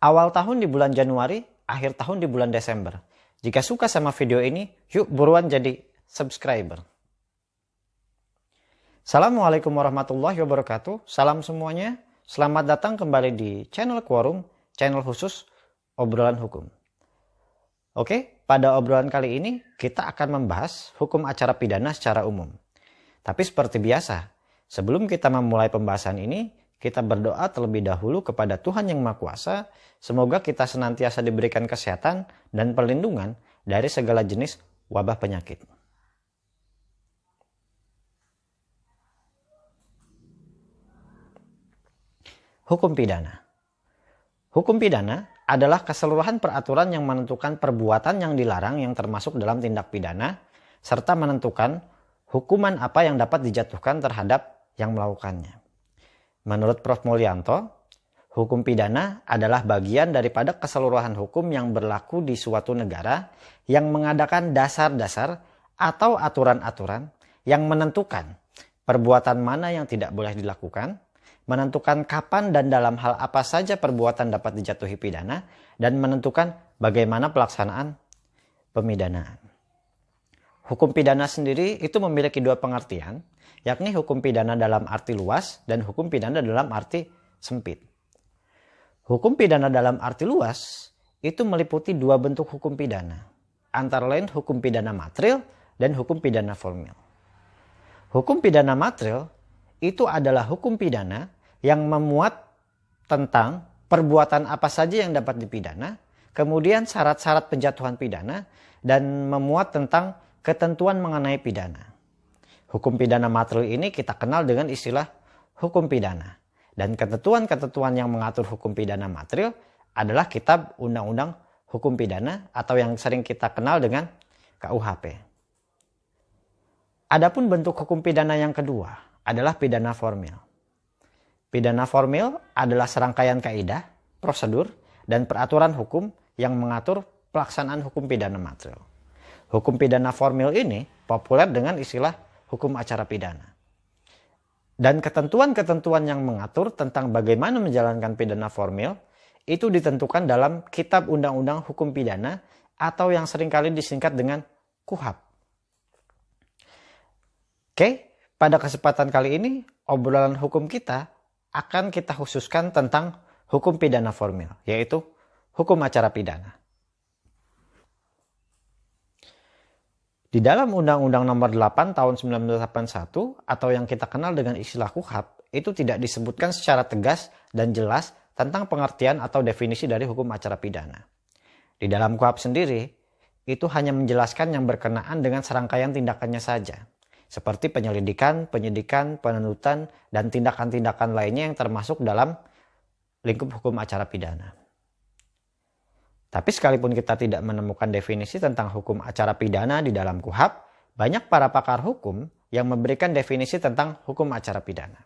Awal tahun di bulan Januari, akhir tahun di bulan Desember. Jika suka sama video ini, yuk buruan jadi subscriber. Assalamualaikum warahmatullahi wabarakatuh. Salam semuanya. Selamat datang kembali di channel Quorum, channel khusus obrolan hukum. Oke, pada obrolan kali ini kita akan membahas hukum acara pidana secara umum. Tapi seperti biasa, sebelum kita memulai pembahasan ini, kita berdoa terlebih dahulu kepada Tuhan Yang Maha Kuasa. Semoga kita senantiasa diberikan kesehatan dan perlindungan dari segala jenis wabah penyakit. Hukum pidana. Hukum pidana adalah keseluruhan peraturan yang menentukan perbuatan yang dilarang yang termasuk dalam tindak pidana, serta menentukan hukuman apa yang dapat dijatuhkan terhadap yang melakukannya. Menurut Prof. Mulyanto, hukum pidana adalah bagian daripada keseluruhan hukum yang berlaku di suatu negara yang mengadakan dasar-dasar atau aturan-aturan yang menentukan perbuatan mana yang tidak boleh dilakukan, menentukan kapan dan dalam hal apa saja perbuatan dapat dijatuhi pidana, dan menentukan bagaimana pelaksanaan pemidanaan. Hukum pidana sendiri itu memiliki dua pengertian, yakni hukum pidana dalam arti luas dan hukum pidana dalam arti sempit. Hukum pidana dalam arti luas itu meliputi dua bentuk hukum pidana, antara lain hukum pidana material dan hukum pidana formil. Hukum pidana material itu adalah hukum pidana yang memuat tentang perbuatan apa saja yang dapat dipidana, kemudian syarat-syarat penjatuhan pidana, dan memuat tentang ketentuan mengenai pidana. Hukum pidana material ini kita kenal dengan istilah hukum pidana. Dan ketentuan-ketentuan yang mengatur hukum pidana material adalah kitab undang-undang hukum pidana atau yang sering kita kenal dengan KUHP. Adapun bentuk hukum pidana yang kedua adalah pidana formil. Pidana formil adalah serangkaian kaidah, prosedur, dan peraturan hukum yang mengatur pelaksanaan hukum pidana material. Hukum pidana formil ini populer dengan istilah hukum acara pidana. Dan ketentuan-ketentuan yang mengatur tentang bagaimana menjalankan pidana formil itu ditentukan dalam Kitab Undang-Undang Hukum Pidana atau yang seringkali disingkat dengan KUHP. Oke, pada kesempatan kali ini obrolan hukum kita akan kita khususkan tentang hukum pidana formil, yaitu hukum acara pidana. Di dalam Undang-Undang Nomor 8 Tahun 1981 atau yang kita kenal dengan istilah KUHP, itu tidak disebutkan secara tegas dan jelas tentang pengertian atau definisi dari hukum acara pidana. Di dalam KUHP sendiri, itu hanya menjelaskan yang berkenaan dengan serangkaian tindakannya saja, seperti penyelidikan, penyidikan, penuntutan, dan tindakan-tindakan lainnya yang termasuk dalam lingkup hukum acara pidana. Tapi sekalipun kita tidak menemukan definisi tentang hukum acara pidana di dalam KUHP, banyak para pakar hukum yang memberikan definisi tentang hukum acara pidana.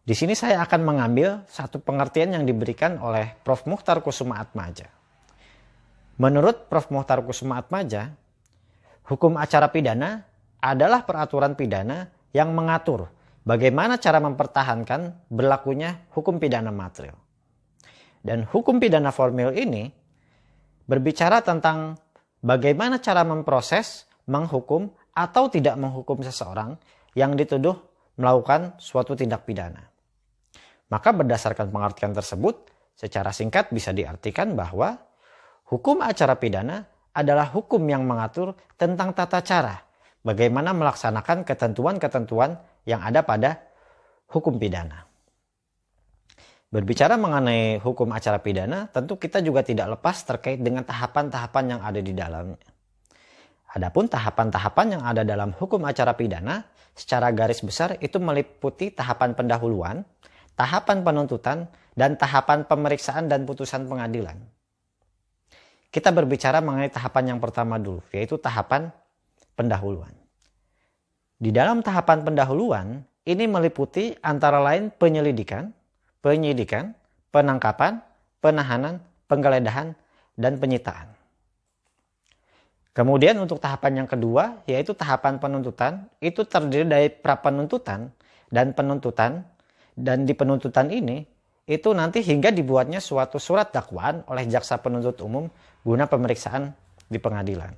Di sini saya akan mengambil satu pengertian yang diberikan oleh Prof. Muchtar Kusuma-Atmaja. Menurut Prof. Muchtar Kusuma-Atmaja, hukum acara pidana adalah peraturan pidana yang mengatur bagaimana cara mempertahankan berlakunya hukum pidana material. Dan hukum pidana formil ini berbicara tentang bagaimana cara memproses, menghukum, atau tidak menghukum seseorang yang dituduh melakukan suatu tindak pidana. Maka berdasarkan pengertian tersebut, secara singkat bisa diartikan bahwa hukum acara pidana adalah hukum yang mengatur tentang tata cara bagaimana melaksanakan ketentuan-ketentuan yang ada pada hukum pidana. Berbicara mengenai hukum acara pidana, tentu kita juga tidak lepas terkait dengan tahapan-tahapan yang ada di dalamnya. Adapun tahapan-tahapan yang ada dalam hukum acara pidana, secara garis besar itu meliputi tahapan pendahuluan, tahapan penuntutan, dan tahapan pemeriksaan dan putusan pengadilan. Kita berbicara mengenai tahapan yang pertama dulu, yaitu tahapan pendahuluan. Di dalam tahapan pendahuluan, ini meliputi antara lain penyelidikan, penyidikan, penangkapan, penahanan, penggeledahan, dan penyitaan. Kemudian untuk tahapan yang kedua, yaitu tahapan penuntutan, itu terdiri dari prapenuntutan dan penuntutan, dan di penuntutan ini itu nanti hingga dibuatnya suatu surat dakwaan oleh jaksa penuntut umum guna pemeriksaan di pengadilan.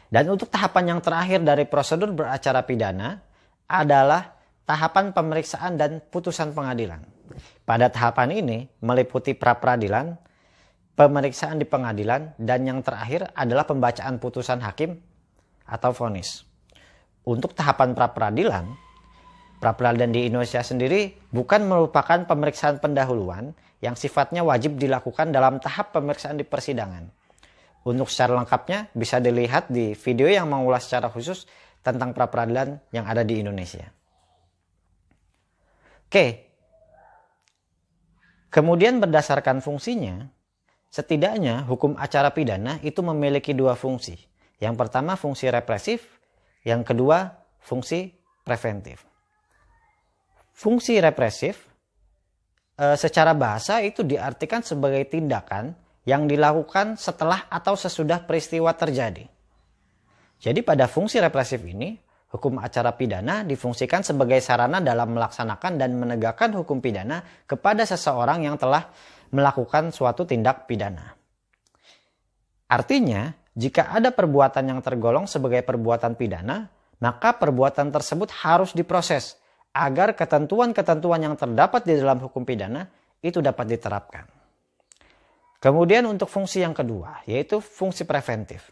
Dan untuk tahapan yang terakhir dari prosedur beracara pidana adalah tahapan pemeriksaan dan putusan pengadilan. Pada tahapan ini meliputi pra-peradilan, pemeriksaan di pengadilan, dan yang terakhir adalah pembacaan putusan hakim atau vonis. Untuk tahapan pra-peradilan di Indonesia sendiri bukan merupakan pemeriksaan pendahuluan yang sifatnya wajib dilakukan dalam tahap pemeriksaan di persidangan. Untuk secara lengkapnya bisa dilihat di video yang mengulas secara khusus tentang pra-peradilan yang ada di Indonesia. Oke. Kemudian berdasarkan fungsinya, setidaknya hukum acara pidana itu memiliki dua fungsi. Yang pertama fungsi represif, yang kedua fungsi preventif. Fungsi represif secara bahasa itu diartikan sebagai tindakan yang dilakukan setelah atau sesudah peristiwa terjadi. Jadi pada fungsi represif ini, hukum acara pidana difungsikan sebagai sarana dalam melaksanakan dan menegakkan hukum pidana kepada seseorang yang telah melakukan suatu tindak pidana. Artinya, jika ada perbuatan yang tergolong sebagai perbuatan pidana, maka perbuatan tersebut harus diproses agar ketentuan-ketentuan yang terdapat di dalam hukum pidana itu dapat diterapkan. Kemudian untuk fungsi yang kedua, yaitu fungsi preventif.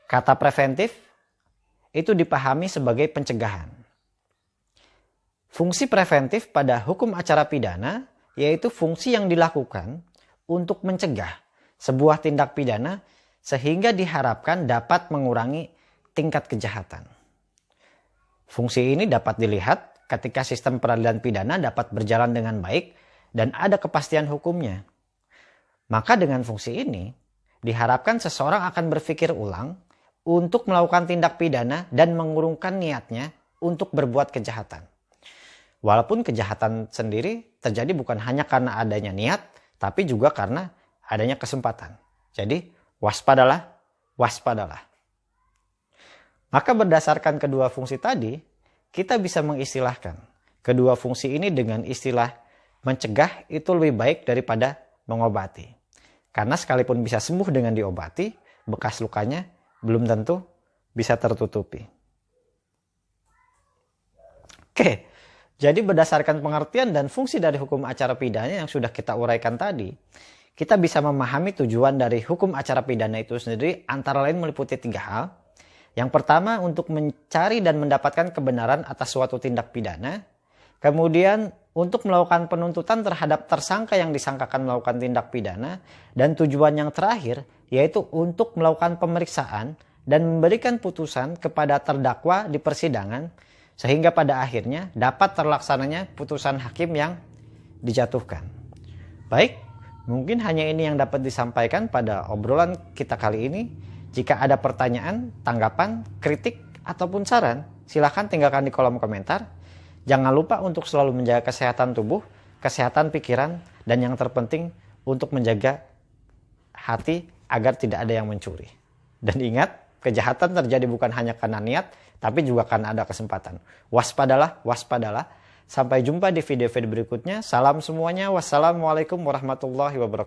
Kata preventif itu dipahami sebagai pencegahan. Fungsi preventif pada hukum acara pidana yaitu fungsi yang dilakukan untuk mencegah sebuah tindak pidana sehingga diharapkan dapat mengurangi tingkat kejahatan. Fungsi ini dapat dilihat ketika sistem peradilan pidana dapat berjalan dengan baik dan ada kepastian hukumnya. Maka dengan fungsi ini, diharapkan seseorang akan berpikir ulang untuk melakukan tindak pidana dan mengurungkan niatnya untuk berbuat kejahatan. Walaupun kejahatan sendiri terjadi bukan hanya karena adanya niat, tapi juga karena adanya kesempatan. Jadi, waspadalah, waspadalah. Maka berdasarkan kedua fungsi tadi, kita bisa mengistilahkan kedua fungsi ini dengan istilah mencegah itu lebih baik daripada mengobati. Karena sekalipun bisa sembuh dengan diobati, bekas lukanya belum tentu bisa tertutupi. Oke, jadi berdasarkan pengertian dan fungsi dari hukum acara pidana yang sudah kita uraikan tadi, kita bisa memahami tujuan dari hukum acara pidana itu sendiri antara lain meliputi 3 hal. Yang pertama untuk mencari dan mendapatkan kebenaran atas suatu tindak pidana. Kemudian untuk melakukan penuntutan terhadap tersangka yang disangkakan melakukan tindak pidana. Dan tujuan yang terakhir yaitu untuk melakukan pemeriksaan dan memberikan putusan kepada terdakwa di persidangan. Sehingga pada akhirnya dapat terlaksananya putusan hakim yang dijatuhkan. Baik, mungkin hanya ini yang dapat disampaikan pada obrolan kita kali ini. Jika ada pertanyaan, tanggapan, kritik, ataupun saran, silahkan tinggalkan di kolom komentar. Jangan lupa untuk selalu menjaga kesehatan tubuh, kesehatan pikiran, dan yang terpenting untuk menjaga hati agar tidak ada yang mencuri. Dan ingat, kejahatan terjadi bukan hanya karena niat, tapi juga karena ada kesempatan. Waspadalah, waspadalah. Sampai jumpa di video-video berikutnya. Salam semuanya. Wassalamualaikum warahmatullahi wabarakatuh.